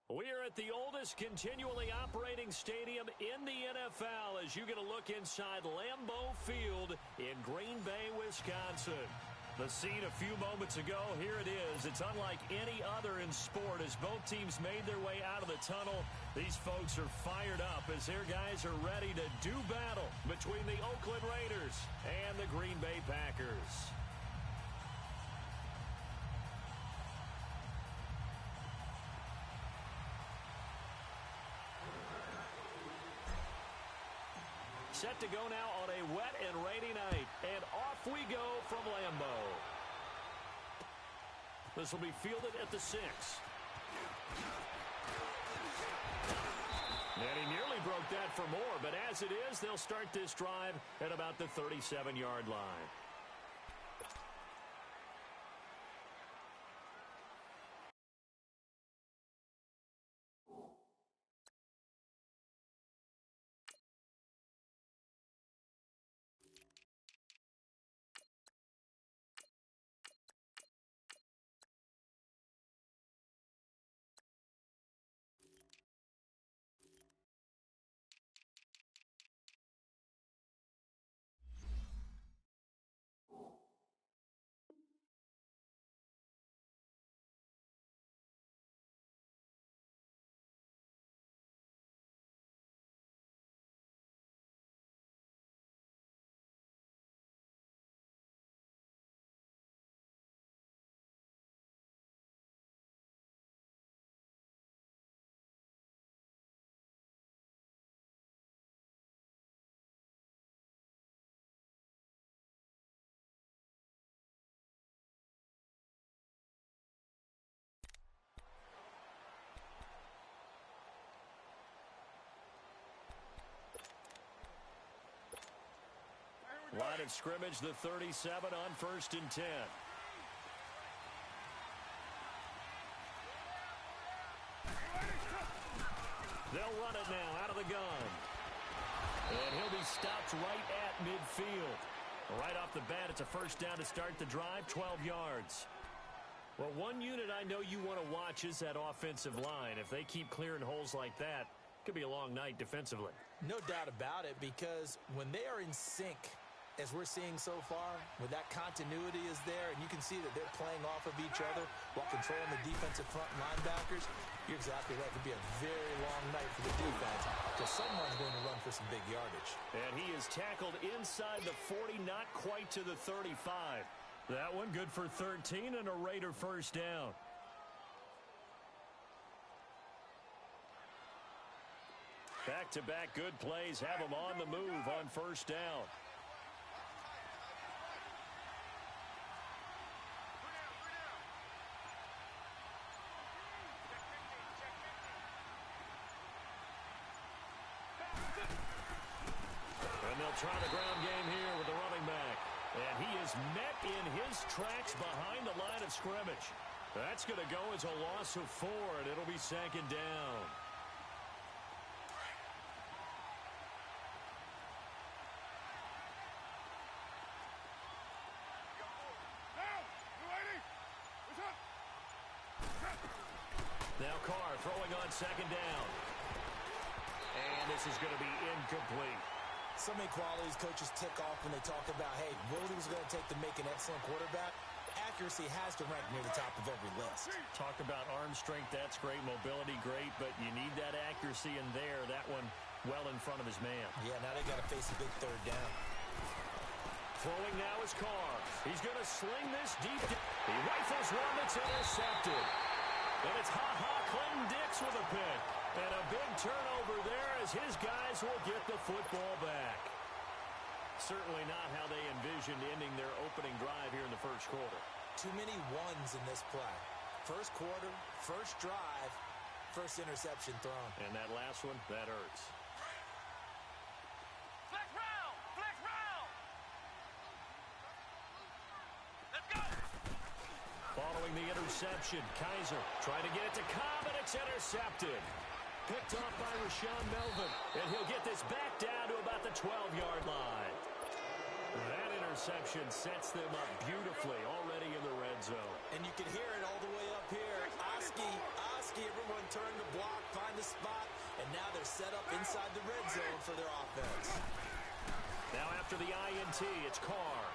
We're at the oldest continually operating stadium in the NFL as you get a look inside Lambeau Field in Green Bay, Wisconsin. The scene a few moments ago, here it is. It's unlike any other in sport as both teams made their way out of the tunnel. These folks are fired up as their guys are ready to do battle between the Oakland Raiders and the Green Bay Packers. Set to go now on a wet and rainy night. And off we go from Lambeau. This will be fielded at the 6. And he nearly broke that for more, but as it is, they'll start this drive at about the 37-yard line. Line of scrimmage, the 37 on 1st and 10. They'll run it now out of the gun. And he'll be stopped right at midfield. Right off the bat, it's a first down to start the drive, 12 yards. Well, one unit I know you want to watch is that offensive line. If they keep clearing holes like that, it could be a long night defensively. No doubt about it, because when they are in sync, as we're seeing so far, when that continuity is there and you can see that they're playing off of each other while controlling the defensive front linebackers, you're exactly right. It could be a very long night for the defense because someone's going to run for some big yardage. And he is tackled inside the 40, not quite to the 35. That one good for 13 and a Raider first down. Back-to-back good plays have them on the move on first down. Try the ground game here with the running back. And he is met in his tracks behind the line of scrimmage. That's going to go as a loss of 4, and it'll be second down. Now Carr throwing on second down. And this is going to be incomplete. So many qualities coaches tick off when they talk about, hey, what is it going to take to make an excellent quarterback? Accuracy has to rank near the top of every list. Talk about arm strength, that's great. Mobility, great, but you need that accuracy in there. That one well in front of his man. Yeah, now they got to face a big third down. Throwing now is Carr. He's going to sling this deep. He rifles one that's intercepted. And it's Clinton Dix with a pick. And a big turnover there as his guys will get the football back. Certainly not how they envisioned ending their opening drive here in the first quarter. Too many ones in this play. First quarter, first drive, first interception thrown. And that last one, that hurts. Flex round! Flex round! Let's go! Following the interception, Kaiser trying to get it to Cobb, and it's intercepted. Picked off by Rashawn Melvin, and he'll get this back down to about the 12-yard line. That interception sets them up beautifully already in the red zone. And you can hear it all the way up here. Oski Trubisky, everyone turned to block, find the spot, and now they're set up inside the red zone for their offense. Now after the INT, it's Carr.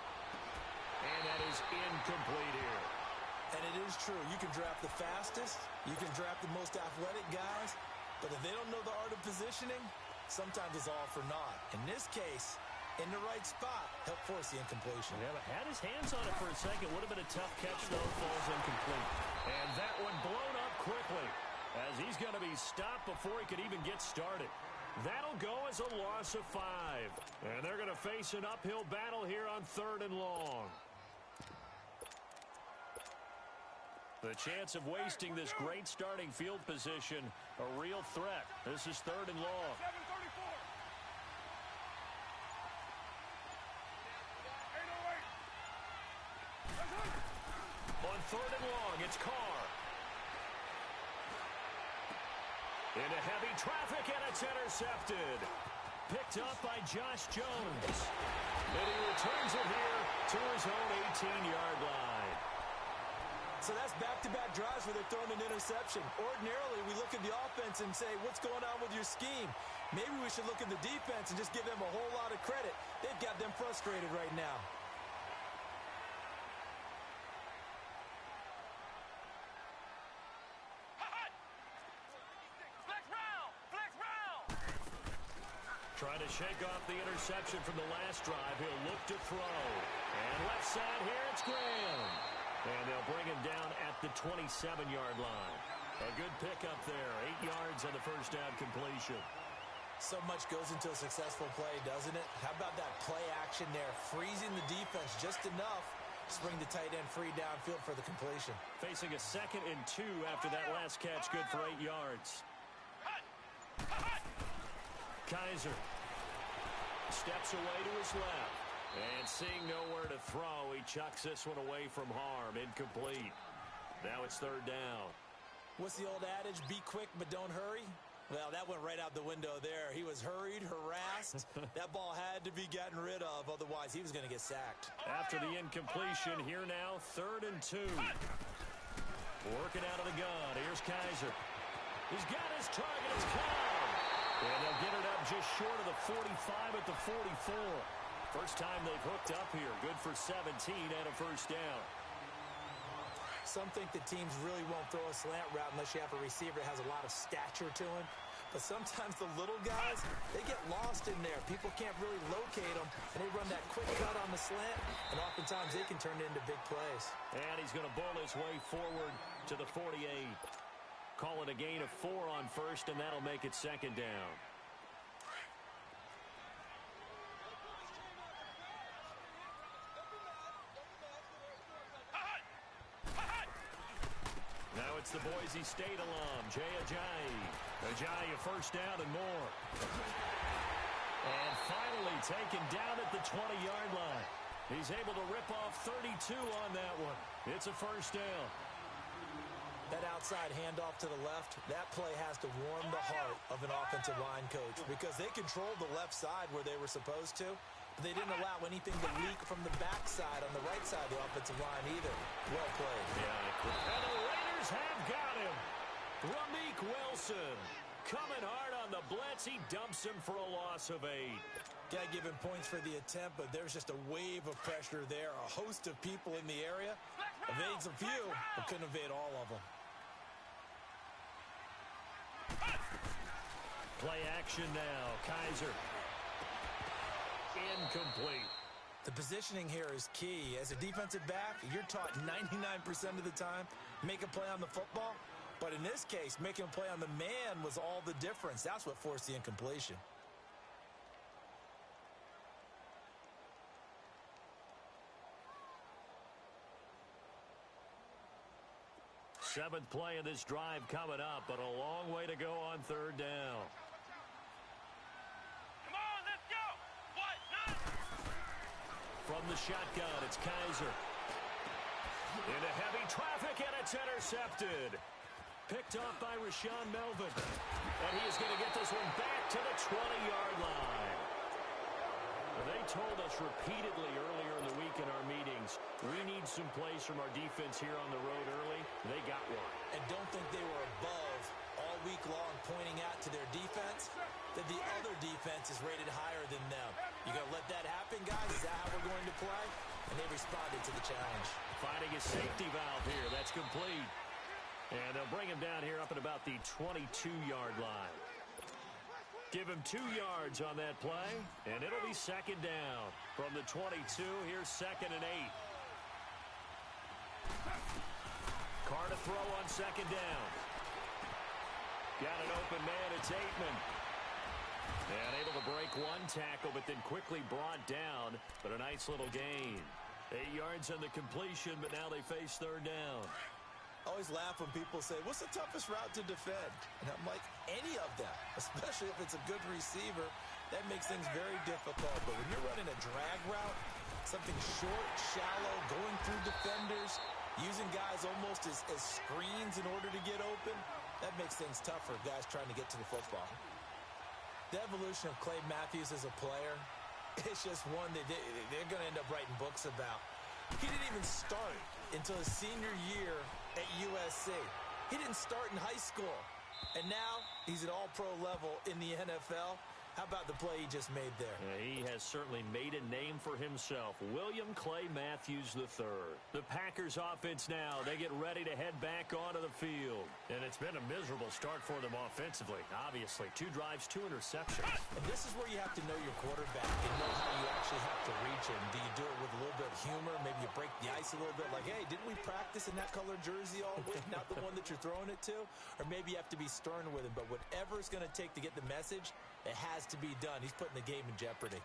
And that is incomplete here. And it is true. You can draft the fastest. You can draft the most athletic guys. But if they don't know the art of positioning, sometimes it's all for naught. In this case, in the right spot, help force the incompletion. Yeah, but had his hands on it for a second. Would have been a tough catch, though. Falls incomplete. And that one blown up quickly as he's going to be stopped before he could even get started. That'll go as a loss of 5. And they're going to face an uphill battle here on 3rd and long. The chance of wasting this great starting field position, a real threat. This is 3rd and long. On 3rd and long, it's Carr. Into heavy traffic, and it's intercepted. Picked up by Josh Jones. And he returns it here to his own 18-yard line. So that's back-to-back drives where they're throwing an interception. Ordinarily, we look at the offense and say, what's going on with your scheme? Maybe we should look at the defense and just give them a whole lot of credit. They've got them frustrated right now. Trying to shake off the interception from the last drive. He'll look to throw. And left side here, it's Graham. And they'll bring him down at the 27-yard line. A good pickup there. 8 yards on the first down completion. So much goes into a successful play, doesn't it? How about that play action there? Freezing the defense just enough to bring the tight end free downfield for the completion. Facing a 2nd and 2 after that last catch. Good for 8 yards. Kaiser steps away to his left. And seeing nowhere to throw, he chucks this one away from harm. Incomplete. Now it's 3rd down. What's the old adage? Be quick, but don't hurry? Well, that went right out the window there. He was hurried, harassed. That ball had to be gotten rid of. Otherwise, he was going to get sacked. After the incompletion, here now, 3rd and 2. Working out of the gun. Here's Kaiser. He's got his target. It's Cobb. And they'll get it up just short of the 45 at the 44. First time they've hooked up here. Good for 17 and a first down. Some think that teams really won't throw a slant route unless you have a receiver that has a lot of stature to him. But sometimes the little guys, they get lost in there. People can't really locate them, and they run that quick cut on the slant, and oftentimes they can turn it into big plays. And he's going to bowl his way forward to the 48. Call it a gain of 4 on first, and that'll make it 2nd down. Now it's the Boise State alum, Jay Ajayi. Ajayi a first down and more. And finally taken down at the 20-yard line. He's able to rip off 32 on that one. It's a first down. That outside handoff to the left, that play has to warm the heart of an offensive line coach because they controlled the left side where they were supposed to, but they didn't allow anything to leak from the backside on the right side of the offensive line either. Well played. Yeah. And the Raiders have got him. Ramik Wilson coming hard on the blitz. He dumps him for a loss of 8. Got to give him points for the attempt, but there's just a wave of pressure there. A host of people in the area. Evades a few, but couldn't evade all of them. Play action now. Kaiser. Incomplete. The positioning here is key. As a defensive back, you're taught 99% of the time, make a play on the football. But in this case, making a play on the man was all the difference. That's what forced the incompletion. Seventh play of this drive coming up, but a long way to go on 3rd down. Come on, let's go. What? None. From the shotgun, it's Kaiser. Into heavy traffic, and it's intercepted. Picked off by Rashaan Melvin. And he is going to get this one back to the 20-yard line. They told us repeatedly earlier in the week in our meetings, We need some plays from our defense here on the road early. They got one. And don't think they were above all week long pointing out to their defense that the other defense is rated higher than them. You going to let that happen, guys? Is that how we're going to play? And they responded to the challenge. Finding a safety valve here. That's complete. And they'll bring him down here up at about the 22-yard line. Give him 2 yards on that play, and it'll be second down. From the 22, here's 2nd and 8. Carr to throw on 2nd down. Got an open man, it's Aitman. And able to break one tackle, but then quickly brought down. But a nice little gain. 8 yards on the completion, but now they face 3rd down. I always laugh when people say, what's the toughest route to defend? And I'm like, any of them, especially if it's a good receiver. That makes things very difficult. But when you're running a drag route, something short, shallow, going through defenders, using guys almost as screens in order to get open, that makes things tough for guys trying to get to the football. The evolution of Clay Matthews as a player, it's just one that they're going to end up writing books about. He didn't even start until his senior year at USC. He didn't start in high school. And now he's at all-pro level in the NFL. How about the play he just made there? Yeah, he has certainly made a name for himself. William Clay Matthews III. The Packers offense now. They get ready to head back onto the field. And it's been a miserable start for them offensively. Obviously, 2 drives, 2 interceptions. And this is where you have to know your quarterback and know how you actually have to reach him. Do you do it with a little bit of humor? Maybe you break the ice a little bit like, hey, didn't we practice in that color jersey all week? Not the one that you're throwing it to? Or maybe you have to be stern with him. But whatever it's going to take to get the message, it has to be done. He's putting the game in jeopardy.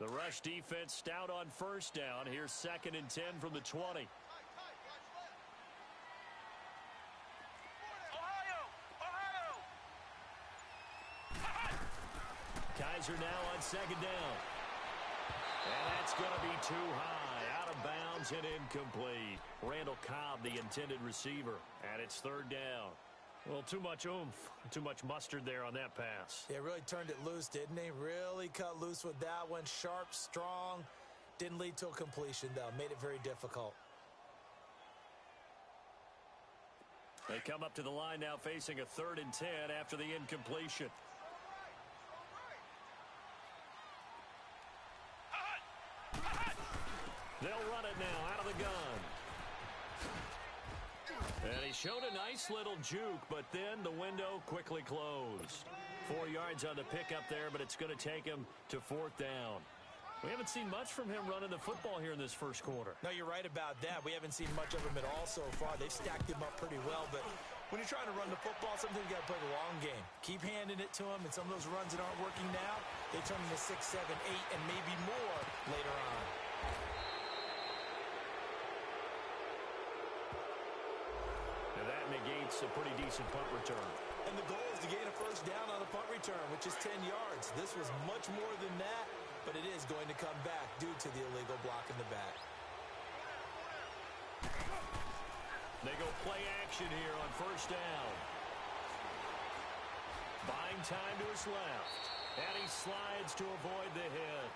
The rush defense stout on 1st down. Here's 2nd and 10 from the 20. Kaiser now on 2nd down. And that's going to be too high. Out of bounds and incomplete. Randall Cobb, the intended receiver. And it's 3rd down. Well, too much oomph. Too much mustard there on that pass. Yeah, really turned it loose, didn't he? Really cut loose with that one. Sharp, strong. Didn't lead to a completion, though. Made it very difficult. They come up to the line now facing a 3rd and 10 after the incompletion. They'll run it now out of the gun. And he showed a nice little juke, but then the window quickly closed. 4 yards on the pickup there, but it's going to take him to 4th down. We haven't seen much from him running the football here in this first quarter. No, you're right about that. We haven't seen much of him at all so far. They've stacked him up pretty well, but when you're trying to run the football, sometimes you got to play the long game. Keep handing it to him, and some of those runs that aren't working now, they turn into 6, 7, 8, and maybe more later on. Now that negates a pretty decent punt return. And the goal is to gain a 1st down on a punt return, which is 10 yards. This was much more than that, but it is going to come back due to the illegal block in the back. They go play action here on 1st down. Buying time to his left. And he slides to avoid the hit.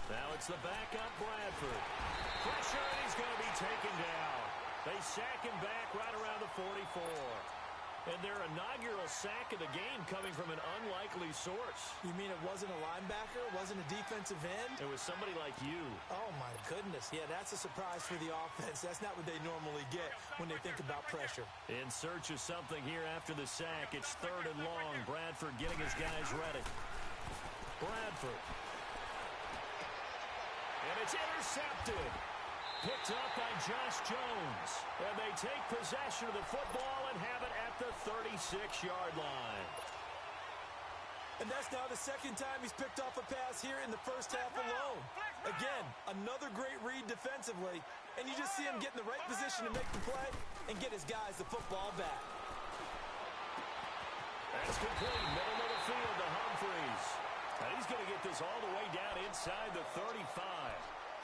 Now it's the backup Bradford. Pressure, and he's going to be taken down. They sack him back right around the 44. And their inaugural sack of the game coming from an unlikely source. You mean it wasn't a linebacker? It wasn't a defensive end? It was somebody like you. Oh, my goodness. Yeah, that's a surprise for the offense. That's not what they normally get when they think about pressure. In search of something here after the sack. It's 3rd and long. Bradford getting his guys ready. Bradford And it's intercepted. Picked up by Josh Jones. And they take possession of the football and have it at the 36-yard line. And that's now the second time he's picked off a pass here in the first half alone. Again, another great read defensively. And you just see him get in the right position to make the play and get his guys the football back. That's complete. Middle of the field to Humphries. And he's going to get this all the way down inside the 35.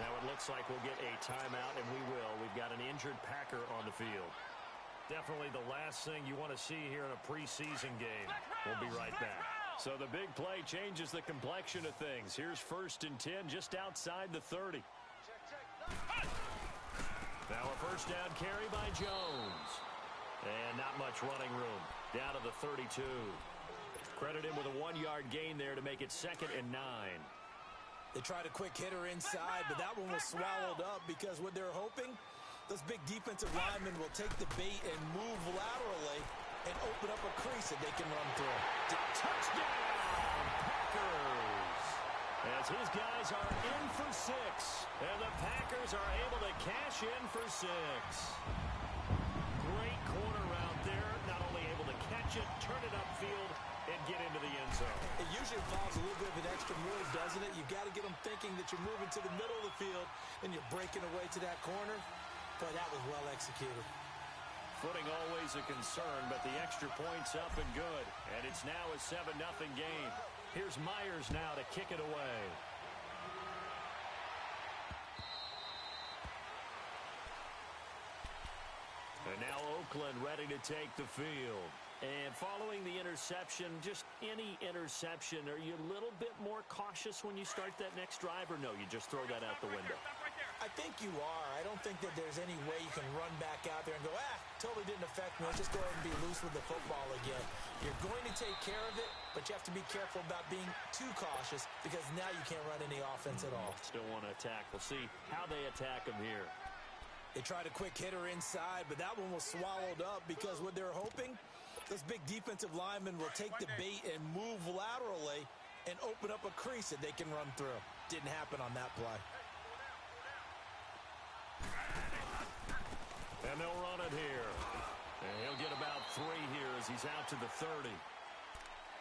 Now it looks like we'll get a timeout, and we will. We've got an injured Packer on the field. Definitely the last thing you want to see here in a preseason game. We'll be right back. So the big play changes the complexion of things. Here's 1st and 10 just outside the 30. Now a first down carry by Jones. And not much running room. Down to the 32. Credit him with a 1-yard gain there to make it 2nd and 9. They tried a quick hitter inside, but that one was swallowed up because what they're hoping, those big defensive linemen will take the bait and move laterally and open up a crease that they can run through. Touchdown, Packers! As his guys are in for 6, and the Packers are able to cash in for 6. Great corner route there, not only able to catch it, turn it upfield, and get into the end zone. It usually involves a little bit of an extra move, doesn't it? You've got to get them thinking that you're moving to the middle of the field and you're breaking away to that corner. Boy, that was well executed. Footing always a concern, but the extra point's up and good. And it's now a 7-0 game. Here's Myers now to kick it away. And now Oakland ready to take the field. And following the interception, just any interception, are you a little bit more cautious when you start that next drive, or no, you just throw that out the window? I think you are. I don't think that there's any way you can run back out there and go, totally didn't affect me. Let's just go ahead and be loose with the football again. You're going to take care of it, but you have to be careful about being too cautious because now you can't run any offense at all. Still want to attack. We'll see how they attack him here. They tried a quick hitter inside, but that one was swallowed up because what they're hoping, those big defensive linemen will take the bait and move laterally and open up a crease that they can run through. Didn't happen on that play. And they'll run it here. And he'll get about 3 here as he's out to the 30.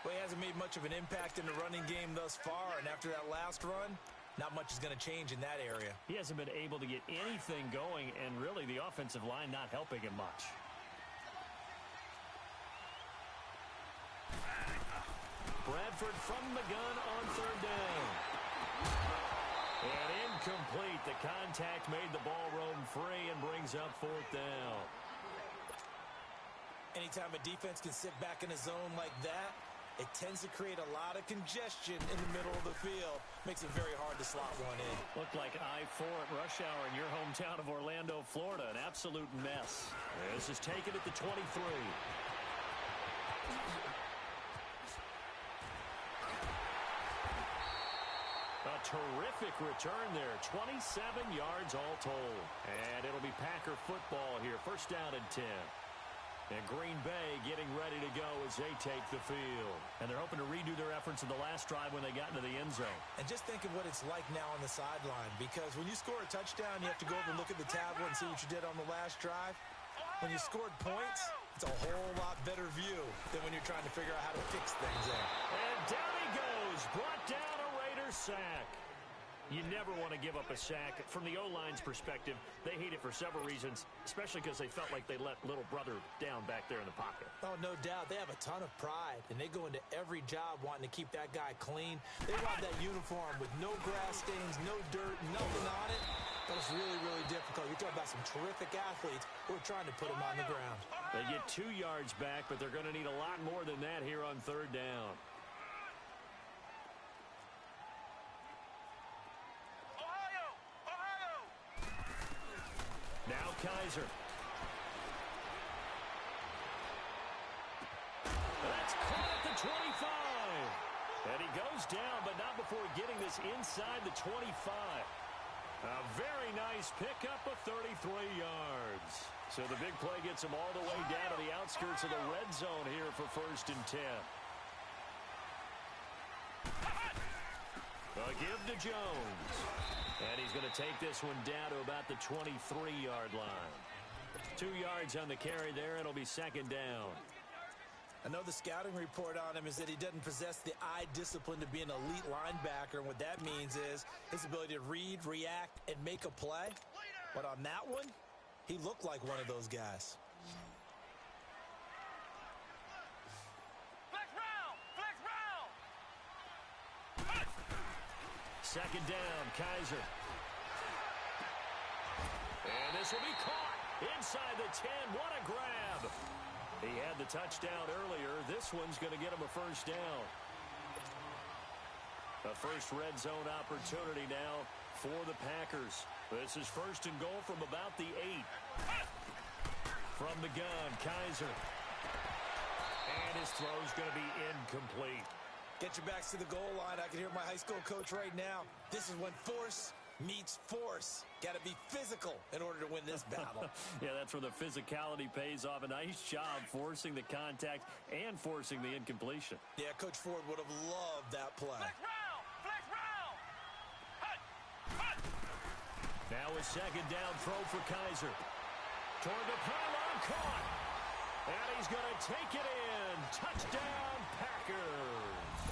Well, he hasn't made much of an impact in the running game thus far, and after that last run, not much is going to change in that area. He hasn't been able to get anything going, and really the offensive line not helping him much. Bradford from the gun on 3rd down. And incomplete. The contact made the ball roam free and brings up 4th down. Anytime a defense can sit back in a zone like that, it tends to create a lot of congestion in the middle of the field. Makes it very hard to slot one in. Looked like I-4 at rush hour in your hometown of Orlando, Florida. An absolute mess. This is taken at the 23. A terrific return there. 27 yards all told. And it'll be Packer football here. First down and 10. And Green Bay getting ready to go as they take the field. And they're hoping to redo their efforts in the last drive when they got into the end zone. And just think of what it's like now on the sideline. Because when you score a touchdown, you have to go over and look at the tablet and see what you did on the last drive. When you scored points, it's a whole lot better view than when you're trying to figure out how to fix things there. And down he goes. Brought down a Raider sack. You never want to give up a sack. From the O-line's perspective, they hate it for several reasons, especially because they felt like they let little brother down back there in the pocket. Oh, no doubt. They have a ton of pride, and they go into every job wanting to keep that guy clean. They want that uniform with no grass stains, no dirt, nothing on it. But it's really, really difficult. You're talking about some terrific athletes who are trying to put him on the ground. They get 2 yards back, but they're going to need a lot more than that here on 3rd down. Now Kaiser. That's caught at the 25. And he goes down, but not before getting this inside the 25. A very nice pickup of 33 yards. So the big play gets him all the way down to the outskirts of the red zone here for 1st and 10. A give to Jones. And he's going to take this one down to about the 23-yard line. 2 yards on the carry there. It'll be second down. I know the scouting report on him is that he doesn't possess the eye discipline to be an elite linebacker. And what that means is his ability to read, react, and make a play. But on that one, he looked like one of those guys. Flex round! Flex round! Second down, Kaiser. And this will be caught inside the 10. What a grab. He had the touchdown earlier. This one's going to get him a first down. A first red zone opportunity now for the Packers. This is first and goal from about the 8. From the gun, Kaiser. And his throw's going to be incomplete. Get your backs to the goal line. I can hear my high school coach right now. This is when force meets force. Got to be physical in order to win this battle. Yeah, that's where the physicality pays off. A nice job forcing the contact and forcing the incompletion. Yeah, Coach Ford would have loved that play. Flex round! Flex round! Hut! Hut! Now a second down throw for Kaiser. Toward the pylon, caught. And he's going to take it in. Touchdown, Packers.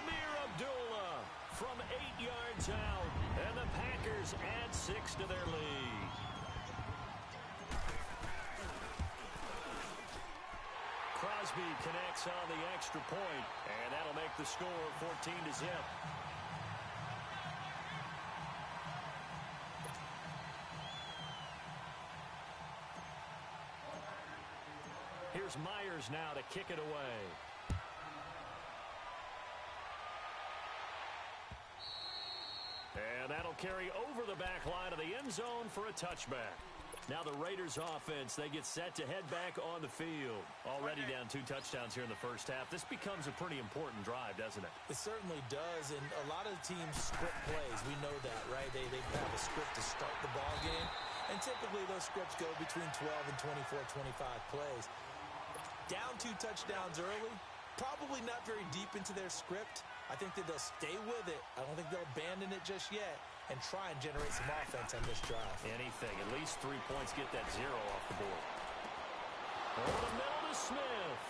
Amir Abdullah from 8 yards out. And the Packers add 6 to their lead. Crosby connects on the extra point, and that'll make the score 14-0. Here's Myers now to kick it away. And that'll carry over the back line of the end zone for a touchback. Now the Raiders offense, they get set to head back on the field. Already down 2 touchdowns here in the first half. This becomes a pretty important drive, doesn't it? It certainly does, and a lot of teams script plays. We know that, right? They have a script to start the ball game, and typically those scripts go between 12 and 24, 25 plays. Down 2 touchdowns early, probably not very deep into their script. I think that they'll stay with it. I don't think they'll abandon it just yet and try and generate some offense on this drive. Anything. At least 3 points, get that 0 off the board. Over the middle to Smith.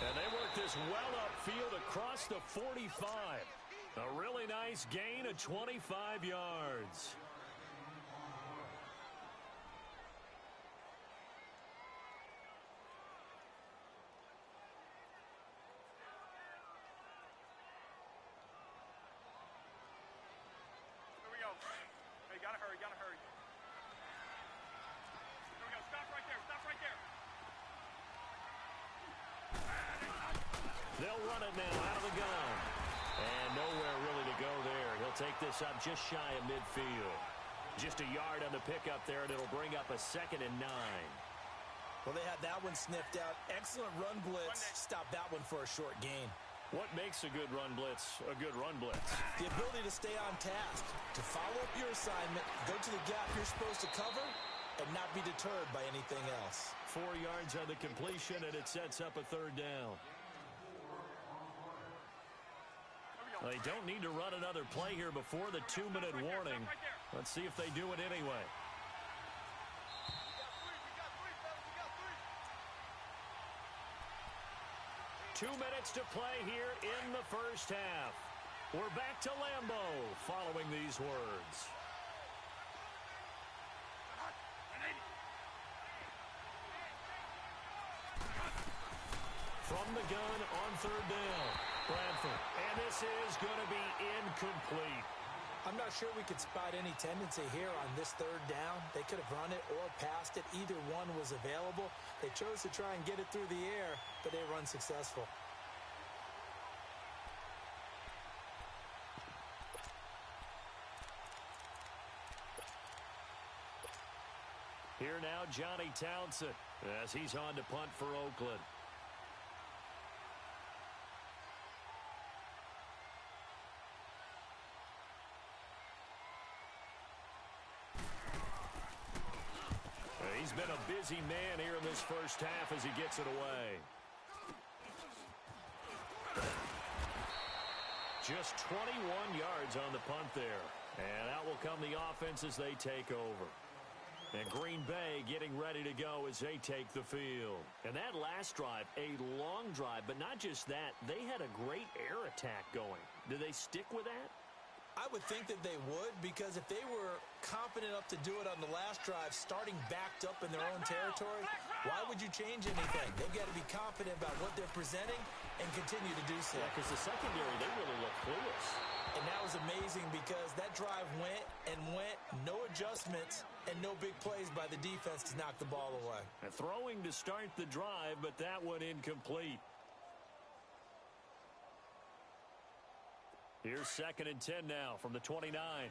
And they work this well upfield across the 45. A really nice gain of 25 yards. Hey, gotta hurry, gotta hurry. Here we go, stop right there. They'll run it now out of the gun. And nowhere really to go there. He'll take this up just shy of midfield. Just a yard on the pickup there, and it'll bring up a 2nd and 9. Well, they had that one sniffed out. Excellent run blitz. Stop that one for a short gain. What makes a good run blitz a good run blitz? The ability to stay on task, to follow up your assignment, go to the gap you're supposed to cover, and not be deterred by anything else. 4 yards on the completion, and it sets up a 3rd down. They don't need to run another play here before the 2-minute warning. Let's see if they do it anyway. Two minutes to play here in the first half. We're back to Lambeau following these words. From the gun on 3rd down, Bradford. And this is going to be incomplete. I'm not sure we could spot any tendency here on this 3rd down. They could have run it or passed it. Either one was available. They chose to try and get it through the air, but they were unsuccessful. Here now, Johnny Townsend, as he's on to punt for Oakland. He's been a busy man here in this first half as he gets it away. Just 21 yards on the punt there. And out will come the offense as they take over. And Green Bay getting ready to go as they take the field. And that last drive, a long drive, but not just that. They had a great air attack going. Do they stick with that? I would think that they would, because if they were confident enough to do it on the last drive, starting backed up in their own territory, why would you change anything? They've got to be confident about what they're presenting and continue to do so. Yeah, because the secondary, they really look clueless. And that was amazing because that drive went and went, no adjustments, and no big plays by the defense to knock the ball away. And throwing to start the drive, but that one incomplete. Here's 2nd and 10 now from the 29.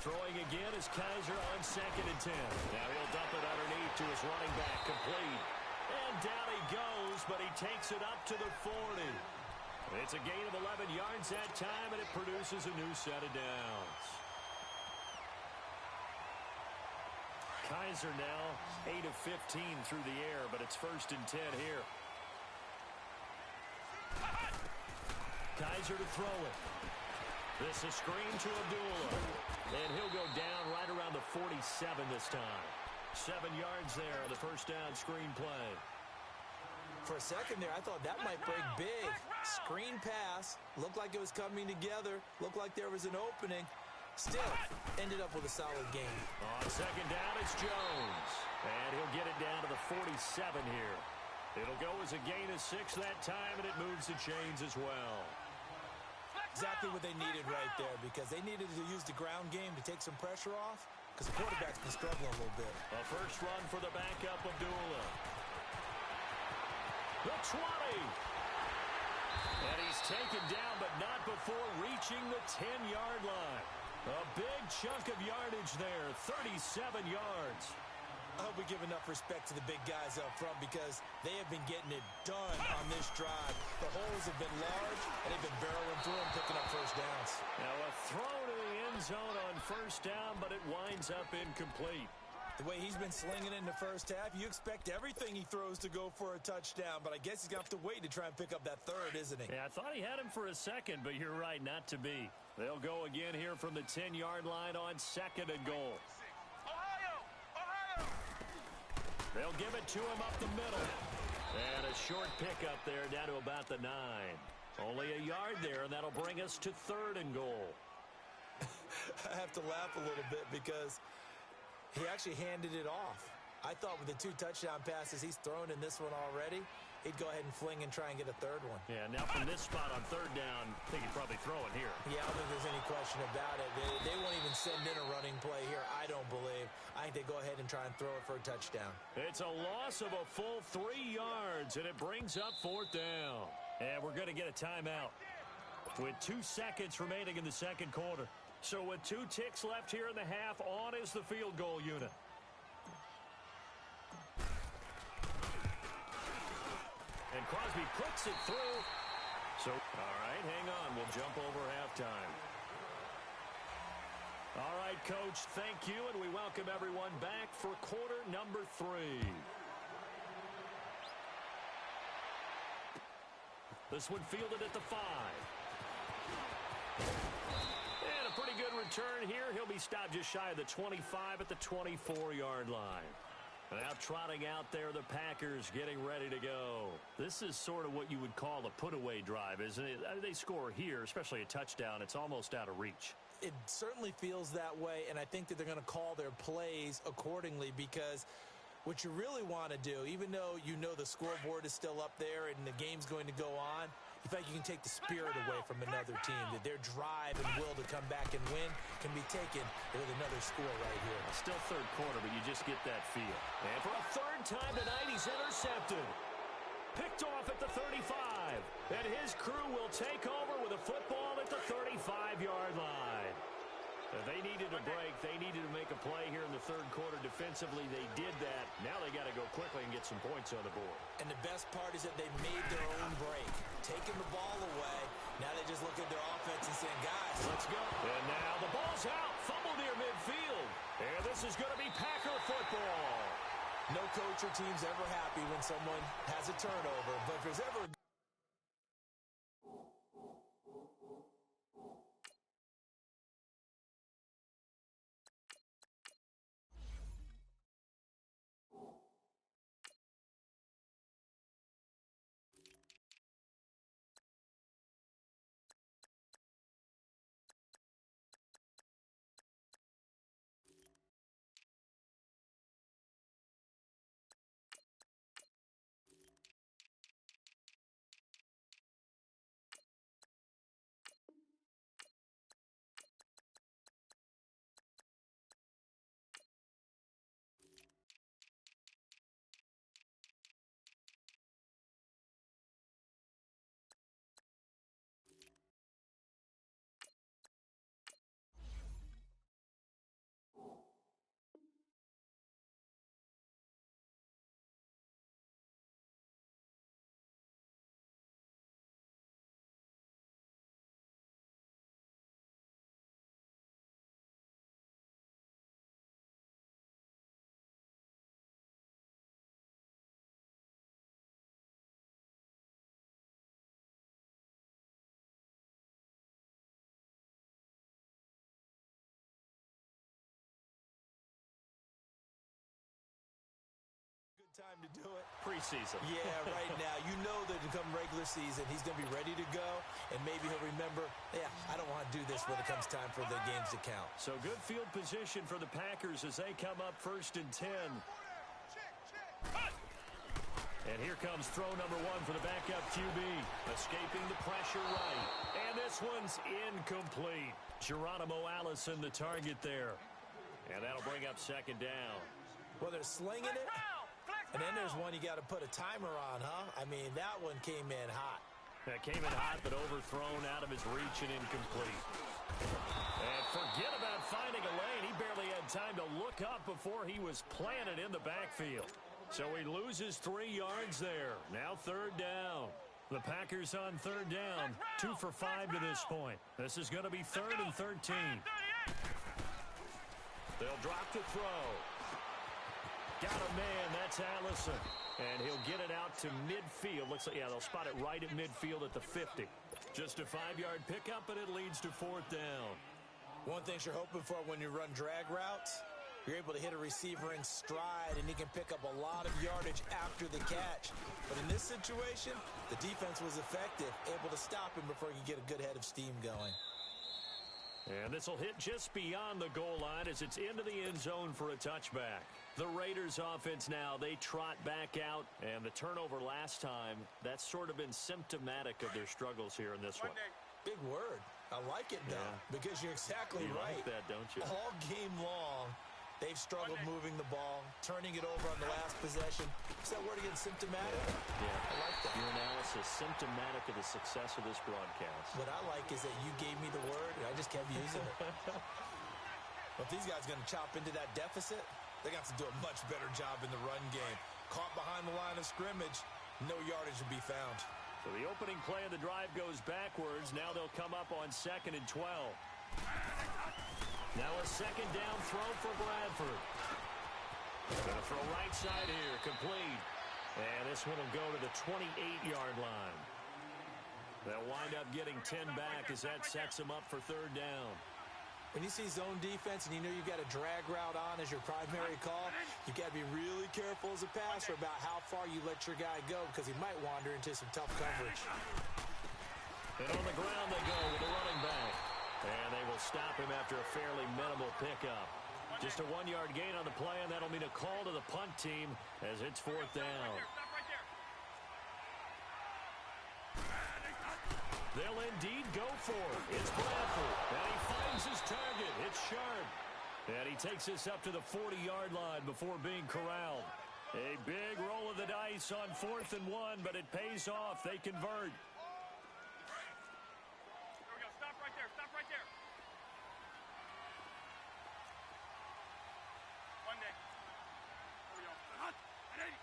Throwing again is Kaiser on 2nd and 10. Now he'll dump it underneath to his running back, complete. And down he goes, but he takes it up to the 40. It's a gain of 11 yards that time, and it produces a new set of downs. Kaiser now 8 of 15 through the air, but it's 1st and 10 here. Kaiser to throw it. This is screen to Abdullah. And he'll go down right around the 47 this time. 7 yards there on the first down screen play. For a second there, I thought that might break big. Screen pass. Looked like it was coming together. Looked like there was an opening. Still, ended up with a solid game. On 2nd down, it's Jones. And he'll get it down to the 47 here. It'll go as a gain of 6 that time, and it moves the chains as well. Exactly what they needed right there, because they needed to use the ground game to take some pressure off, because the quarterback's been struggling a little bit. A first run for the backup, Abdullah. The 20. And he's taken down, but not before reaching the 10-yard line. A big chunk of yardage there, 37 yards. I hope we give enough respect to the big guys up front, because they have been getting it done on this drive. The holes have been large, and they've been barreling through them, picking up first downs. Now a throw to the end zone on first down, but it winds up incomplete. The way he's been slinging it in the first half, you expect everything he throws to go for a touchdown, but I guess he's going to have to wait to try and pick up that third, isn't he? Yeah, I thought he had him for a second, but you're right, not to be. They'll go again here from the 10-yard line on 2nd and goal. They'll give it to him up the middle. And a short pickup there down to about the 9. Only a yard there, and that'll bring us to 3rd and goal. I have to laugh a little bit because he actually handed it off. I thought with the 2 touchdown passes he's thrown in this one already, he'd go ahead and fling and try and get a 3rd one. Yeah, now from this spot on 3rd down, I think he'd probably throw it here. Yeah, I don't think there's any question about it. They won't even send in a running play here, I don't believe. I think they go ahead and try and throw it for a touchdown. It's a loss of a full 3 yards, and it brings up 4th down. And we're going to get a timeout with 2 seconds remaining in the second quarter. So with 2 ticks left here in the half, on is the field goal unit. And Crosby puts it through. So, all right, hang on. We'll jump over halftime. All right, Coach, thank you, and we welcome everyone back for quarter number 3. This one fielded at the 5. And a pretty good return here. He'll be stopped just shy of the 25 at the 24-yard line. Now trotting out there, the Packers getting ready to go. This is sort of what you would call a put-away drive, isn't it? They score here, especially a touchdown. It's almost out of reach. It certainly feels that way, and I think that they're going to call their plays accordingly, because what you really want to do, even though you know the scoreboard is still up there and the game's going to go on, you feel like you can take the spirit away from another team, that their drive and will to come back and win can be taken with another score right here. Still third quarter, but you just get that feel. And for a 3rd time tonight, he's intercepted. Picked off at the 35. And his crew will take over with a football at the 35-yard line. They needed a break. They needed to make a play here in the third quarter. Defensively, they did that. Now they got to go quickly and get some points on the board. And the best part is that they made their own break. Taking the ball away. Now they just look at their offense and saying, guys, let's go. And now the ball's out. Fumble near midfield. And this is going to be Packer football. No coach or team's ever happy when someone has a turnover, but if there's ever a time to do it. Preseason. Yeah, right now. You know that to come regular season, he's going to be ready to go, and maybe he'll remember, yeah, I don't want to do this when it comes time for the games to count. So good field position for the Packers as they come up 1st and 10. And here comes throw number 1 for the backup QB. Escaping the pressure right. And this one's incomplete. Geronimo Allison, the target there. And that'll bring up 2nd down. Well, they're slinging it. And then there's one you got to put a timer on, huh? I mean, that one came in hot. That came in hot, but overthrown out of his reach and incomplete. And forget about finding a lane. He barely had time to look up before he was planted in the backfield. So he loses 3 yards there. Now 3rd down. The Packers on 3rd down. 2 for 5 to this point. This is going to be 3rd and 13. They'll drop the throw. Got a man, that's Allison. And he'll get it out to midfield. Looks like, yeah, they'll spot it right at midfield at the 50. Just a 5-yard pickup, and it leads to 4th down. One thing you're hoping for when you run drag routes, you're able to hit a receiver in stride, and he can pick up a lot of yardage after the catch. But in this situation, the defense was effective, able to stop him before he could get a good head of steam going. And this will hit just beyond the goal line as it's into the end zone for a touchback. The Raiders offense now, they trot back out, and the turnover last time, that's sort of been symptomatic of their struggles here in this one. Big word. I like it, though, because you're exactly right. You like that, don't you? All game long, they've struggled moving the ball, turning it over on the last possession. Is that word again, symptomatic? Yeah. I like that. Your analysis, symptomatic of the success of this broadcast. What I like is that you gave me the word, and I just kept using it. Well, if these guys are going to chop into that deficit, they got to do a much better job in the run game. Caught behind the line of scrimmage, no yardage to be found. So the opening play of the drive goes backwards. Now they'll come up on 2nd and 12. Now a 2nd down throw for Bradford. Going to throw right side here, complete. And this one will go to the 28-yard line. They'll wind up getting 10 back as that sets them up for 3rd down. When you see zone defense and you know you've got a drag route on as your primary call, you've got to be really careful as a passer about how far you let your guy go because he might wander into some tough coverage. And on the ground they go with the running back. And they will stop him after a fairly minimal pickup. Just a 1-yard gain on the play, and that'll mean a call to the punt team as it's 4th down. They'll indeed go for it. It's Bradford, and he finds his target. It's Sharp. And he takes this up to the 40-yard line before being corralled. A big roll of the dice on 4th and 1, but it pays off. They convert. There we go. Stop right there. Stop right there. One day. There we go. Hot. At 80.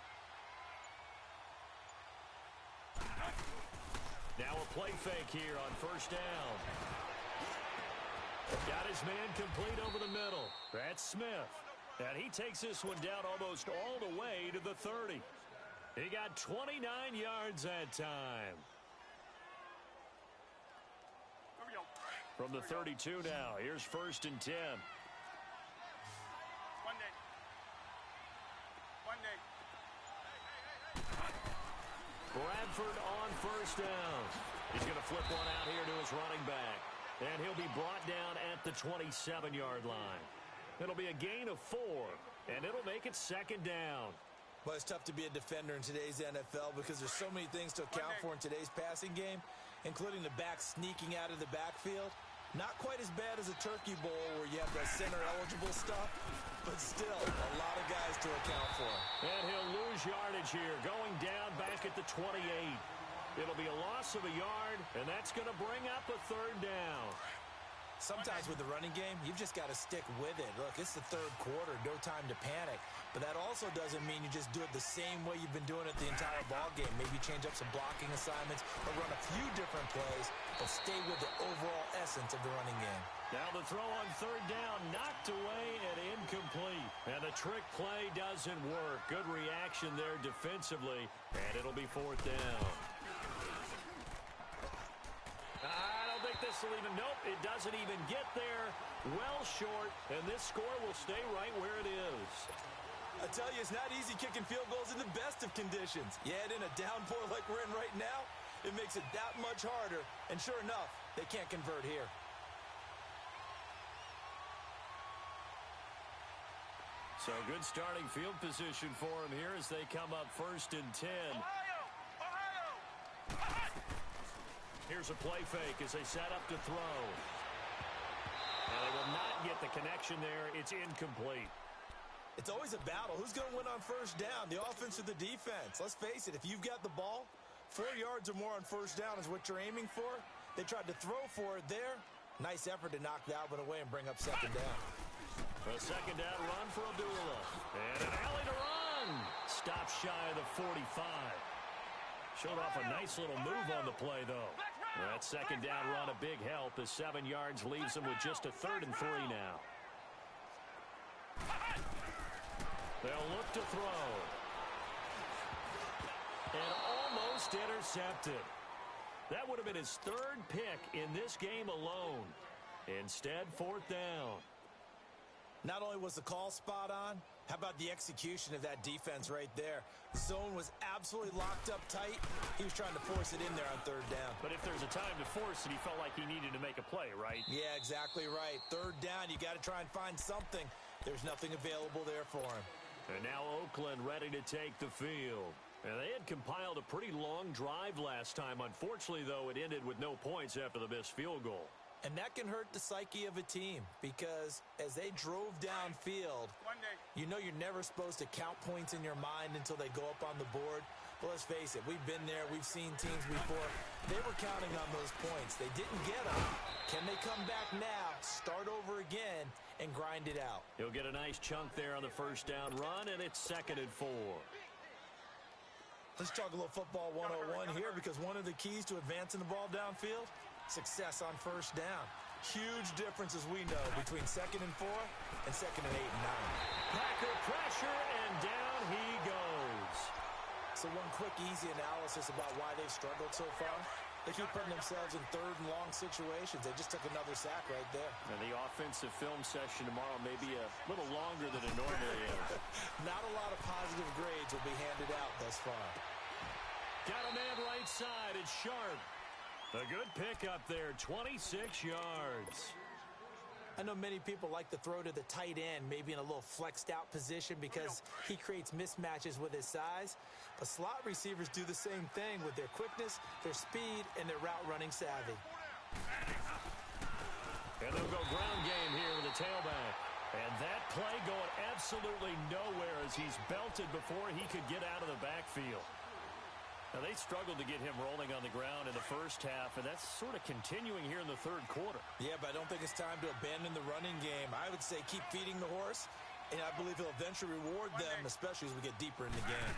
Now a play fake here on 1st down. Got his man complete over the middle. That's Smith. And he takes this one down almost all the way to the 30. He got 29 yards that time. From the 32 now, here's 1st and 10. Bradford on 1st down. He's going to flip one out here to his running back. And he'll be brought down at the 27-yard line. It'll be a gain of 4, and it'll make it 2nd down. Well, it's tough to be a defender in today's NFL because there's so many things to account for in today's passing game, including the back sneaking out of the backfield. Not quite as bad as a turkey bowl where you have the center-eligible stuff, but still a lot of guys to account for. And he'll lose yardage here, going down back at the 28. It'll be a loss of a yard, and that's going to bring up a 3rd down. Sometimes with the running game, you've just got to stick with it. Look, it's the 3rd quarter, no time to panic. But that also doesn't mean you just do it the same way you've been doing it the entire ball game. Maybe change up some blocking assignments or run a few different plays, but stay with the overall essence of the running game. Now the throw on 3rd down, knocked away and incomplete. And the trick play doesn't work. Good reaction there defensively, and it'll be 4th down. I don't think this will even, nope, it doesn't even get there. Well short, and this score will stay right where it is. I tell you, it's not easy kicking field goals in the best of conditions. You add in a downpour like we're in right now, it makes it that much harder. And sure enough, they can't convert here. So good starting field position for him here as they come up 1st and 10. Here's a play fake as they set up to throw. And they will not get the connection there. It's incomplete. It's always a battle. Who's going to win on 1st down, the offense or the defense? Let's face it, if you've got the ball, 4 yards or more on 1st down is what you're aiming for. They tried to throw for it there. Nice effort to knock that one away and bring up 2nd down. A 2nd down run for Abdullah. And an alley to run. Stop shy of the 45. Showed off a nice little move on the play, though. That 2nd down run a big help as 7 yards leaves them with just a 3rd and 3 now. They'll look to throw. And almost intercepted. That would have been his 3rd pick in this game alone. Instead, 4th down. Not only was the call spot on, how about the execution of that defense right there? The zone was absolutely locked up tight. He was trying to force it in there on 3rd down. But if there's a time to force it, he felt like he needed to make a play, right? Yeah, exactly right. 3rd down, you got to try and find something. There's nothing available there for him. And now Oakland ready to take the field. And they had compiled a pretty long drive last time. Unfortunately, though, it ended with no points after the missed field goal. And that can hurt the psyche of a team because as they drove downfield, you know you're never supposed to count points in your mind until they go up on the board. But let's face it, we've been there. We've seen teams before. They were counting on those points. They didn't get them. Can they come back now, start over again, and grind it out? He'll get a nice chunk there on the 1st down run, and it's 2nd and 4. Let's talk a little football 101 here because one of the keys to advancing the ball downfield, success on 1st down. Huge difference, as we know, between 2nd and 4 and 2nd and 8 and 9. Packer pressure, and down he goes. So one quick, easy analysis about why they've struggled so far. They keep putting themselves in 3rd and long situations. They just took another sack right there. And the offensive film session tomorrow may be a little longer than it normally is. Not a lot of positive grades will be handed out thus far. Got a man right side. It's Sharp. A good pickup there, 26 yards. I know many people like to throw to the tight end, maybe in a little flexed out position because he creates mismatches with his size. But slot receivers do the same thing with their quickness, their speed, and their route running savvy. And they'll go ground game here with the tailback. And that play going absolutely nowhere as he's belted before he could get out of the backfield. Now, they struggled to get him rolling on the ground in the 1st half, and that's sort of continuing here in the 3rd quarter. Yeah, but I don't think it's time to abandon the running game. I would say keep feeding the horse, and I believe he'll eventually reward them, especially as we get deeper in the game.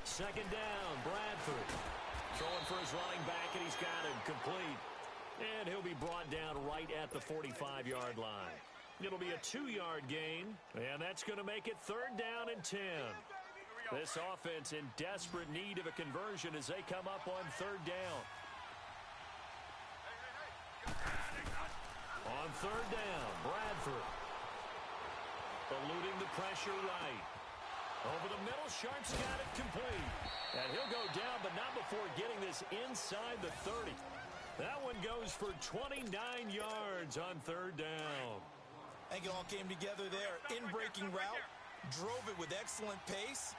2nd down, Bradford. Throwing for his running back, and he's got him complete. And he'll be brought down right at the 45-yard line. It'll be a 2-yard gain, and that's going to make it 3rd down and 10. This offense in desperate need of a conversion as they come up on 3rd down. On 3rd down, Bradford. Eluding the pressure right. Over the middle, Sharp's got it complete. And he'll go down, but not before getting this inside the 30. That one goes for 29 yards on 3rd down. I think it all came together there. In-breaking route, drove it with excellent pace.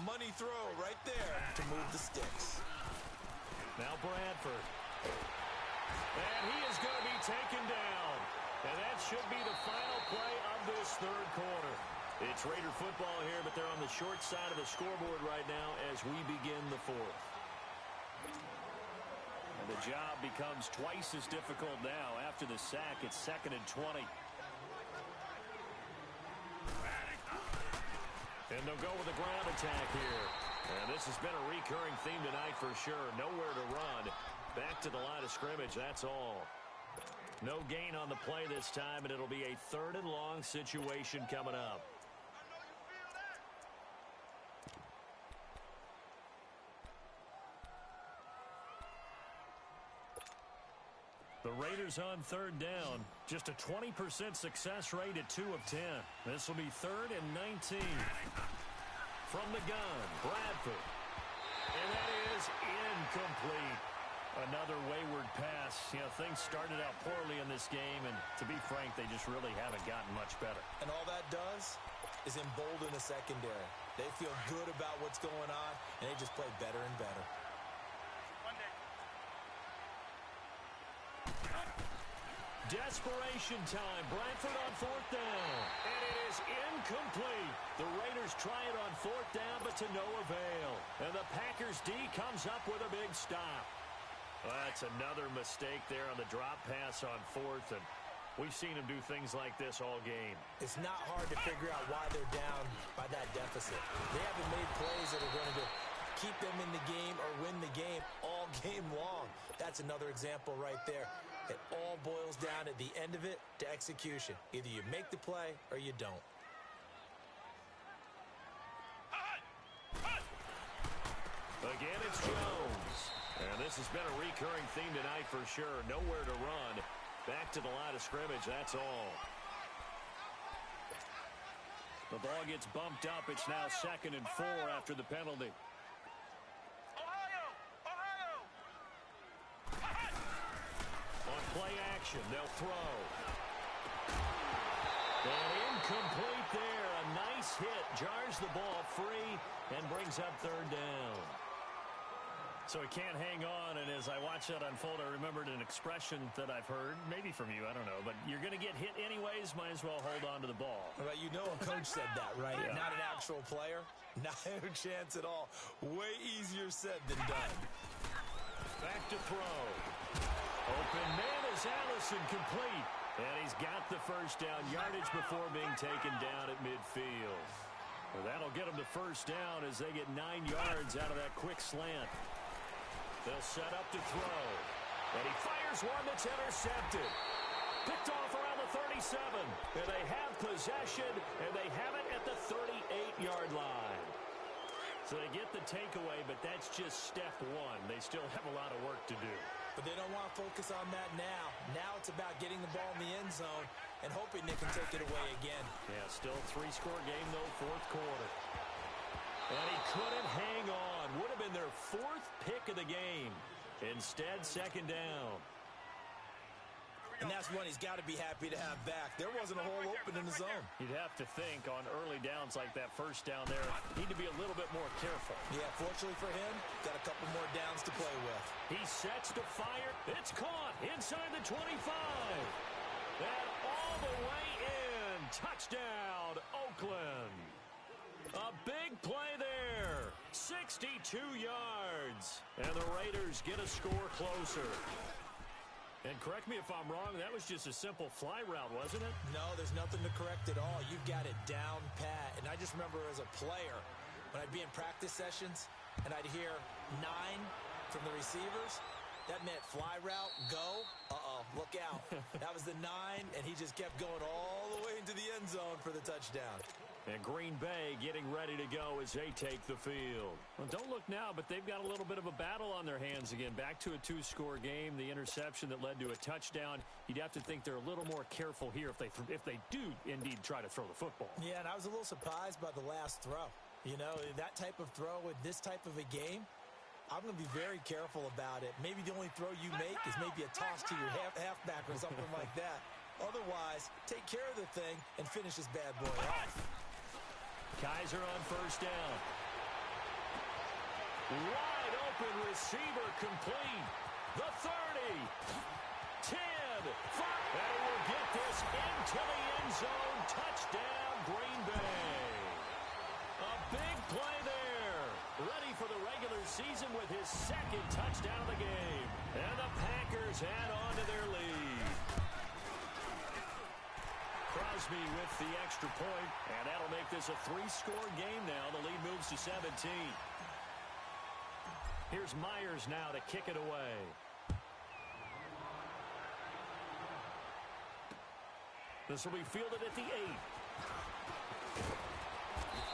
Money throw right there to move the sticks. Now Bradford. And he is going to be taken down. And that should be the final play of this 3rd quarter. It's Raider football here, but they're on the short side of the scoreboard right now as we begin the 4th. And the job becomes twice as difficult now. After the sack, it's 2nd and 20. And they'll go with a ground attack here. And this has been a recurring theme tonight for sure. Nowhere to run. Back to the line of scrimmage, that's all. No gain on the play this time, and it'll be a 3rd and long situation coming up. The Raiders on 3rd down. Just a 20% success rate at 2 of 10. This will be 3rd and 19. From the gun, Bradford. And that is incomplete. Another wayward pass. You know, things started out poorly in this game, and to be frank, they just really haven't gotten much better. And all that does is embolden the secondary. They feel good about what's going on, and they just play better and better. Desperation time. Bradford on 4th down. And it is incomplete. The Raiders try it on 4th down, but to no avail. And the Packers D comes up with a big stop. That's another mistake there on the drop pass on 4th. And we've seen him do things like this all game. It's not hard to figure out why they're down by that deficit. They haven't made plays that are going to keep them in the game or win the game all game long. That's another example right there. It all boils down at the end of it to execution. Either you make the play or you don't. Again, it's Jones. And this has been a recurring theme tonight for sure. Nowhere to run. Back to the line of scrimmage, that's all. The ball gets bumped up. It's now 2nd and 4 after the penalty. Play action, they'll throw. And incomplete there. A nice hit. Jars the ball free and brings up 3rd down. So he can't hang on, and as I watch that unfold, I remembered an expression that I've heard, maybe from you, I don't know, but you're going to get hit anyways, might as well hold on to the ball. Well, you know a coach said that, right? Yeah. Not an actual player. Not a chance at all. Way easier said than done. Back to throw. Open man is Allison, complete. And he's got the 1st down yardage before being taken down at midfield. Well, that'll get him to 1st down as they get 9 yards out of that quick slant. They'll set up to throw. And he fires one that's intercepted. Picked off around the 37. And they have possession, and they have it at the 38-yard line. So they get the takeaway, but that's just step 1. They still have a lot of work to do. But they don't want to focus on that now. Now it's about getting the ball in the end zone and hoping they can take it away again. Yeah, still 3-score game, though, 4th quarter. And he couldn't hang on. Would have been their 4th pick of the game. Instead, 2nd down. And that's one he's got to be happy to have back. There wasn't a hole open in the zone. You'd have to think on early downs like that 1st down there, need to be a little bit more careful. Yeah, fortunately for him, got a couple more downs to play with. He sets to fire. It's caught inside the 25. And all the way in. Touchdown, Oakland. A big play there. 62 yards. And the Raiders get a score closer. And correct me if I'm wrong, that was just a simple fly route, wasn't it? No, there's nothing to correct at all. You've got it down pat. And I just remember as a player, when I'd be in practice sessions and I'd hear 9 from the receivers, That meant fly route, go. Uh-oh, look out. That was the 9, and he just kept going all the way into the end zone for the touchdown. And Green Bay getting ready to go as they take the field. Well, don't look now, but they've got a little bit of a battle on their hands again. Back to a 2-score game. The interception that led to a touchdown. You'd have to think they're a little more careful here if they do indeed try to throw the football. Yeah, and I was a little surprised by the last throw. You know, that type of throw with this type of a game, I'm going to be very careful about it. Maybe the only throw you make is maybe a toss to your halfback or something like that. Otherwise, take care of the thing and finish this bad boy off. Kaiser on first down. Wide open receiver complete. The 30. 10. 5. And will get this into the end zone. Touchdown, Green Bay. A big play there. Ready for the regular season with his second touchdown of the game. And the Packers add on to their lead. Crosby with the extra point, and that'll make this a 3-score game now. The lead moves to 17. Here's Myers now to kick it away. This will be fielded at the 8.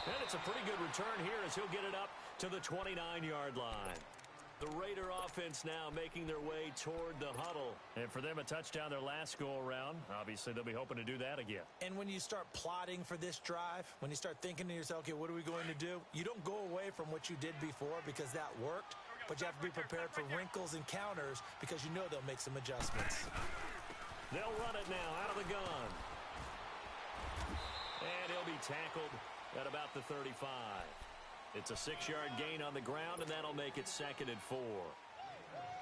And it's a pretty good return here as he'll get it up to the 29-yard line. The Raider offense now making their way toward the huddle. And for them, a touchdown their last go-around. Obviously, they'll be hoping to do that again. And when you start plotting for this drive, when you start thinking to yourself, okay, what are we going to do? You don't go away from what you did before because that worked, but you have to be prepared for wrinkles and counters because you know they'll make some adjustments. They'll run it now out of the gun. And he'll be tackled at about the 35. It's a 6-yard gain on the ground, and that'll make it 2nd and 4.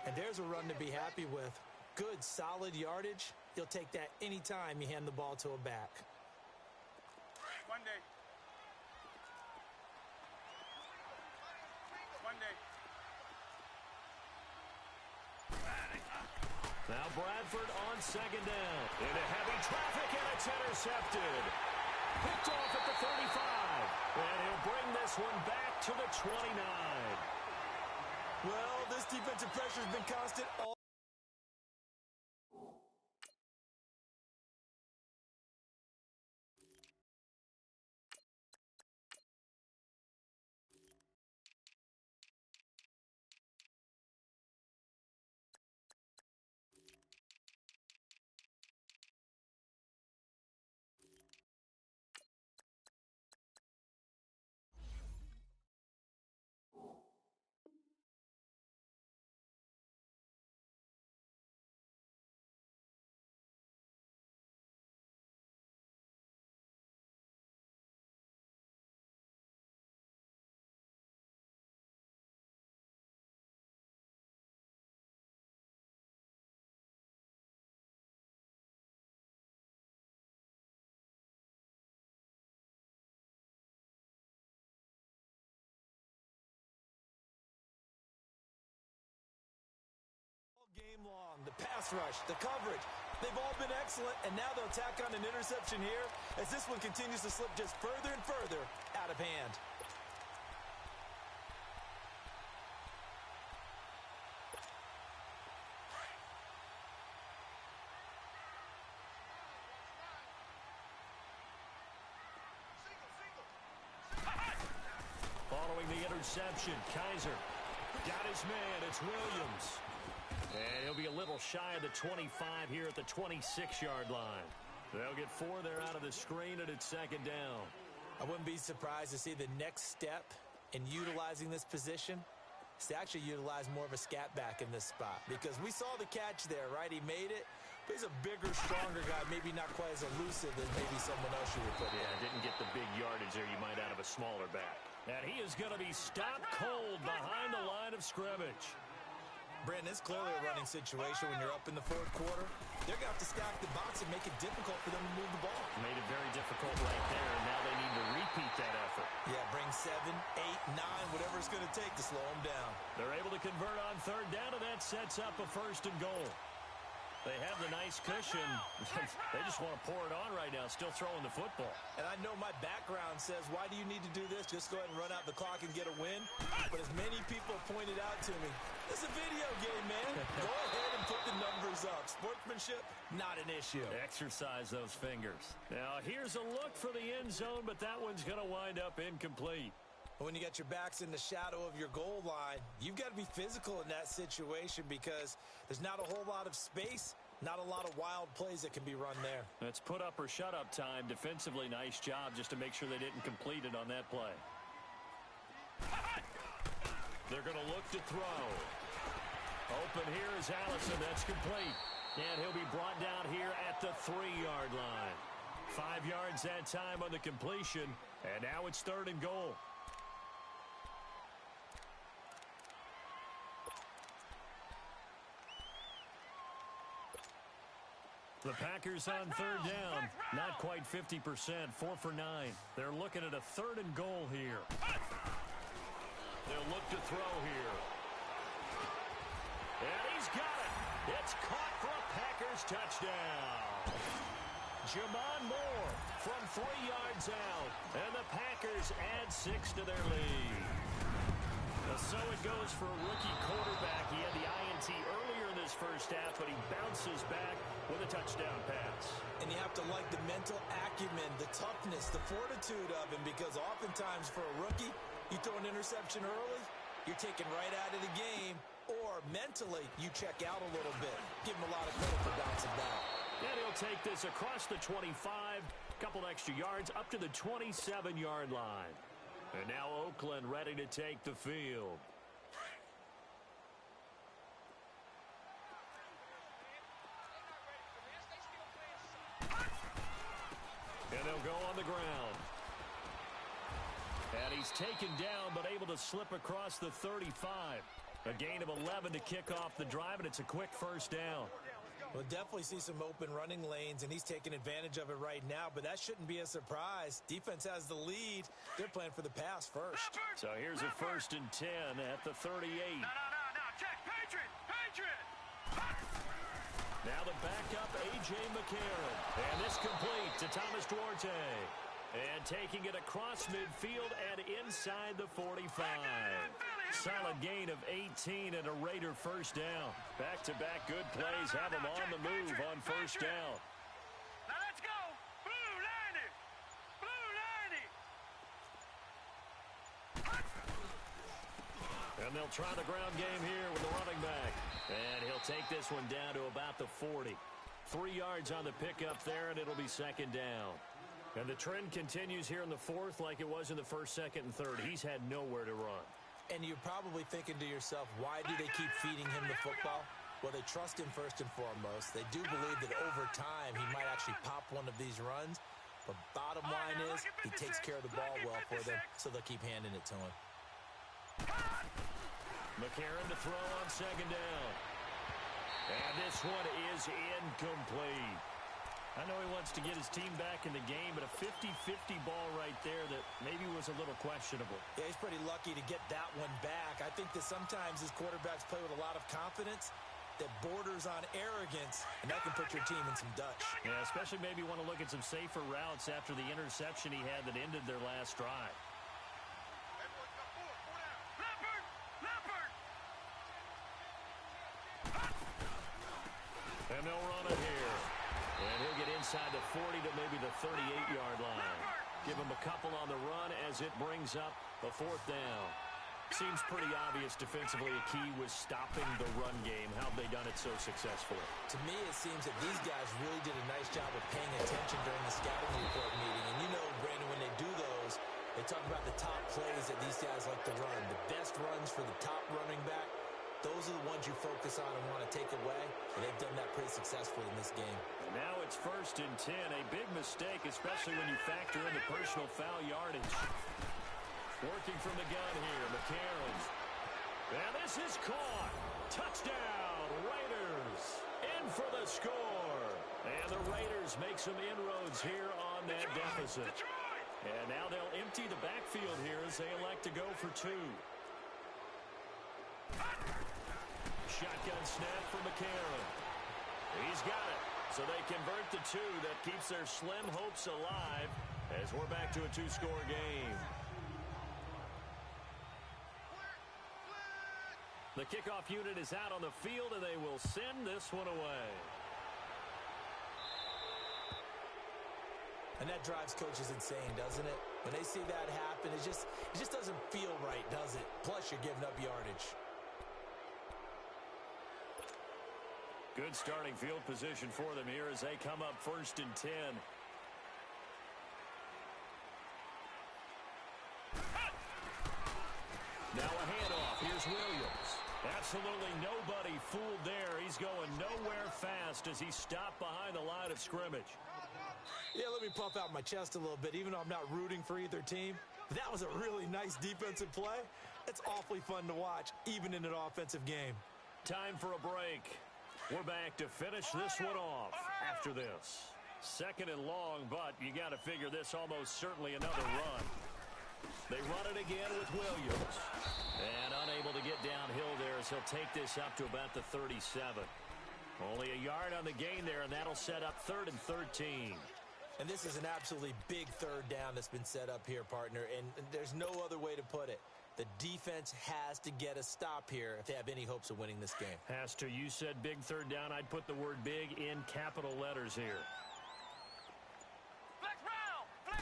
And there's a run to be happy with. Good, solid yardage. You'll take that any time you hand the ball to a back. One day. One day. Now Bradford on 2nd down. Into heavy traffic, and it's intercepted. Picked off at the 35. And he'll bring this one back to the 29. Well, this defensive pressure has been constant all. Game long, the pass rush, the coverage, they've all been excellent, and now they'll tack on an interception here as this one continues to slip just further and further out of hand. Following the interception, Kaiser got his man. It's Williams. And he'll be a little shy of the 25 here at the 26-yard line. They'll get 4 there out of the screen, and it's 2nd down. I wouldn't be surprised to see the next step in utilizing this position is to actually utilize more of a scat back in this spot. Because we saw the catch there, right? He made it. But he's a bigger, stronger guy, maybe not quite as elusive as maybe someone else you would put in. Yeah, didn't get the big yardage there you might out of a smaller back. And he is going to be stopped cold behind the line of scrimmage. Brandon, it's clearly a running situation when you're up in the 4th quarter. They're going to have to stack the box and make it difficult for them to move the ball. Made it very difficult right there, and now they need to repeat that effort. Yeah, bring 7, 8, 9, whatever it's going to take to slow them down. They're able to convert on 3rd down, and that sets up a 1st and goal. They have the nice cushion. They just want to pour it on right now, still throwing the football. And I know my background says, why do you need to do this? Just go ahead and run out the clock and get a win. But as many people pointed out to me, It's a video game, man. Go ahead and put the numbers up. Sportsmanship, not an issue. Exercise those fingers. Now, here's a look for the end zone, but that one's going to wind up incomplete. When you got your backs in the shadow of your goal line, you've got to be physical in that situation because there's not a whole lot of space, not a lot of wild plays that can be run there. That's put up or shut up time. Defensively, nice job just to make sure they didn't complete it on that play. They're going to look to throw. Open here is Allison. That's complete. And he'll be brought down here at the 3-yard line. 5 yards that time on the completion. And now it's 3rd and goal. The Packers on 3rd down. Not quite 50%. 4 for 9. They're looking at a 3rd and goal here. They'll look to throw here. And he's got it. It's caught for a Packers touchdown. Jamon Moore from 3 yards out. And the Packers add 6 to their lead. So it goes for a rookie quarterback. He had the INT earlier in this first half, but he bounces back with a touchdown pass. And you have to like the mental acumen, the toughness, the fortitude of him, because oftentimes for a rookie, you throw an interception early, you're taken right out of the game, or mentally you check out a little bit. Give him a lot of credit for bouncing back. And he'll take this across the 25, a couple extra yards, up to the 27-yard line. And now Oakland ready to take the field. And they'll go on the ground. And he's taken down, but able to slip across the 35. A gain of 11 to kick off the drive, and it's a quick first down. We'll definitely see some open running lanes, and he's taking advantage of it right now, but that shouldn't be a surprise. Defense has the lead. They're playing for the pass first. So here's a 1st and 10 at the 38. No. Check. Patriot. Now the backup, A.J. McCarron. And this complete to Thomas Duarte. And taking it across midfield and inside the 45. Solid gain of 18 and a Raider first down. Back-to-back good plays have him on the move on first down. Now let's go. Blue 90. And they'll try the ground game here with the running back. And he'll take this one down to about the 40. 3 yards on the pickup there, and it'll be 2nd down. And the trend continues here in the 4th like it was in the 1st, 2nd, and 3rd. He's had nowhere to run. And you're probably thinking to yourself, why do they keep feeding him the football? Well, they trust him first and foremost. They do believe that over time he might actually pop one of these runs. But bottom line is he takes care of the ball well for them, so they'll keep handing it to him. McCarron to throw on 2nd down. And this one is incomplete. I know he wants to get his team back in the game, but a 50-50 ball right there that maybe was a little questionable. Yeah, he's pretty lucky to get that one back. I think that sometimes his quarterbacks play with a lot of confidence that borders on arrogance, and that can put your team in some Dutch. Yeah, especially maybe want to look at some safer routes after the interception he had that ended their last drive. Leopard. And they'll run it here. And he'll get inside the 40 to maybe the 38-yard line. Give him a couple on the run as it brings up a 4th down. Seems pretty obvious defensively a key was stopping the run game. How have they done it so successfully? To me, it seems that these guys really did a nice job of paying attention during the scouting report meeting. And you know, Brandon, when they do those, they talk about the top plays that these guys like to run. The best runs for the top running back, those are the ones you focus on and want to take away. And they've done that pretty successfully in this game. And now it's 1st and 10. A big mistake, especially when you factor in the personal foul yardage. Working from the gun here, McCarron. And this is caught. Touchdown, Raiders. In for the score. And the Raiders make some inroads here on that deficit. And now they'll empty the backfield here as they elect to go for 2. Shotgun snap for McCarron. He's got it. So they convert the 2. That keeps their slim hopes alive as we're back to a 2-score game. The kickoff unit is out on the field, and they will send this one away. And that drives coaches insane, doesn't it? When they see that happen, it just doesn't feel right, does it? Plus, you're giving up yardage. Good starting field position for them here as they come up 1st and 10. Now a handoff. Here's Williams. Absolutely nobody fooled there. He's going nowhere fast as he stopped behind the line of scrimmage. Yeah, let me puff out my chest a little bit, even though I'm not rooting for either team. That was a really nice defensive play. It's awfully fun to watch, even in an offensive game. Time for a break. We're back to finish this one off after this. 2nd and long, but you got to figure this almost certainly another run. They run it again with Williams. And unable to get downhill there as he'll take this up to about the 37. Only a yard on the gain there, and that'll set up 3rd and 13. And this is an absolutely big 3rd down that's been set up here, partner, and there's no other way to put it. The defense has to get a stop here if they have any hopes of winning this game. Has to. You said big 3rd down. I'd put the word big in capital letters here. Flex round. Flex.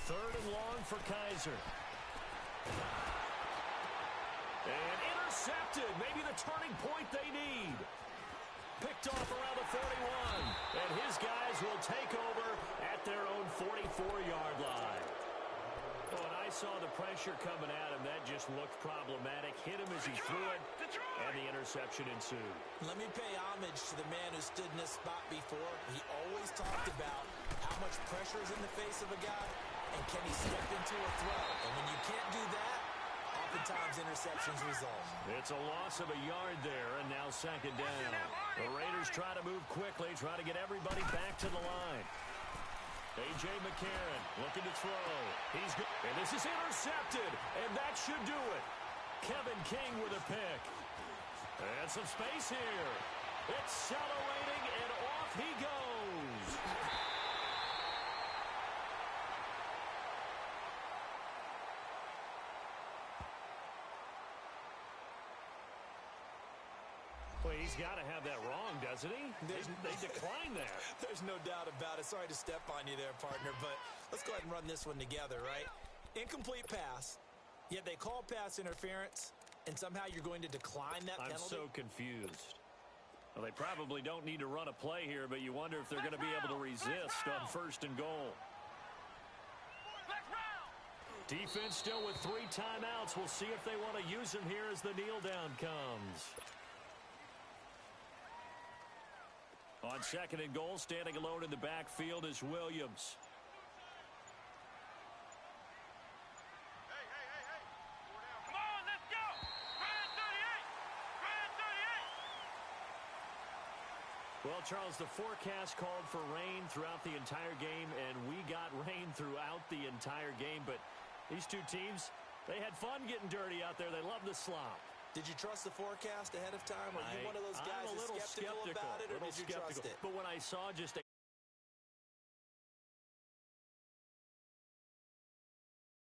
3rd and long for Kaiser. And intercepted. Maybe the turning point they need. Picked off around the 41. And his guys will take over at their own 44-yard line. Oh, and I saw the pressure coming at him. That just looked problematic. Hit him as he threw it, and the interception ensued. Let me pay homage to the man who stood in this spot before. He always talked about how much pressure is in the face of a guy, and can he step into a throw. And when you can't do that, oftentimes interceptions result. It's a loss of a yard there, and now 2nd down. The Raiders try to move quickly, try to get everybody back to the line. A.J. McCarron looking to throw. He's good. And this is intercepted, and that should do it. Kevin King with a pick. And some space here. Accelerating, and off he goes. Well, he's got to have that wrong, doesn't he? They declined that. There's no doubt about it. Sorry to step on you there, partner, but let's go ahead and run this one together, right? Incomplete pass, yet they call pass interference, and somehow you're going to decline that penalty? I'm so confused. Well, they probably don't need to run a play here, but you wonder if they're going to be able to resist on 1st and goal. Defense still with 3 timeouts. We'll see if they want to use them here as the kneel down comes. On 2nd and goal, standing alone in the backfield is Williams. Hey. Come on, let's go. Grand 38. Well, Charles, the forecast called for rain throughout the entire game, and we got rain throughout the entire game. But these two teams, they had fun getting dirty out there. They love the slop. Did you trust the forecast ahead of time? Or are you one of those guys who's skeptical about it, or did you trust it? But when I saw just a